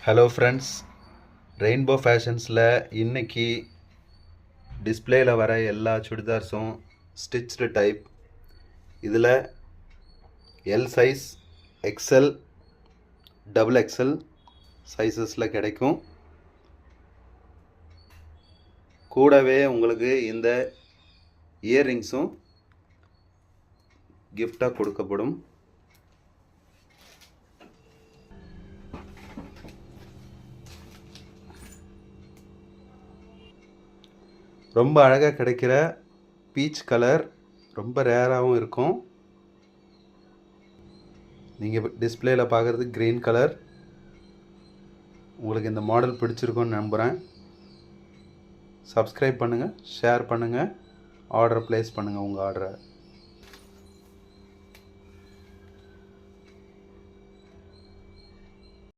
Hello friends, rainbow ஃபேஷன்ஸில் இன்றைக்கி டிஸ்பிளேயில் வர எல்லா சுடிதார்ஸும் ஸ்டிச்டு டைப். இதில் L size, XL, double XL சைஸஸில் கிடைக்கும். கூடவே உங்களுக்கு இந்த இயர்ரிங்ஸும் கிஃப்டாக கொடுக்கப்படும். ரொம்ப அழகாக கிடைக்கிற பீச் கலர், ரொம்ப ரேராகவும் இருக்கும். நீங்கள் டிஸ்பிளேயில் பார்க்குறது க்ரீன் கலர். உங்களுக்கு இந்த மாடல் பிடிச்சிருக்குன்னு நம்புகிறேன். சப்ஸ்கிரைப் பண்ணுங்கள், ஷேர் பண்ணுங்கள், ஆர்டர் ப்ளேஸ் பண்ணுங்கள் உங்கள் ஆர்டரை.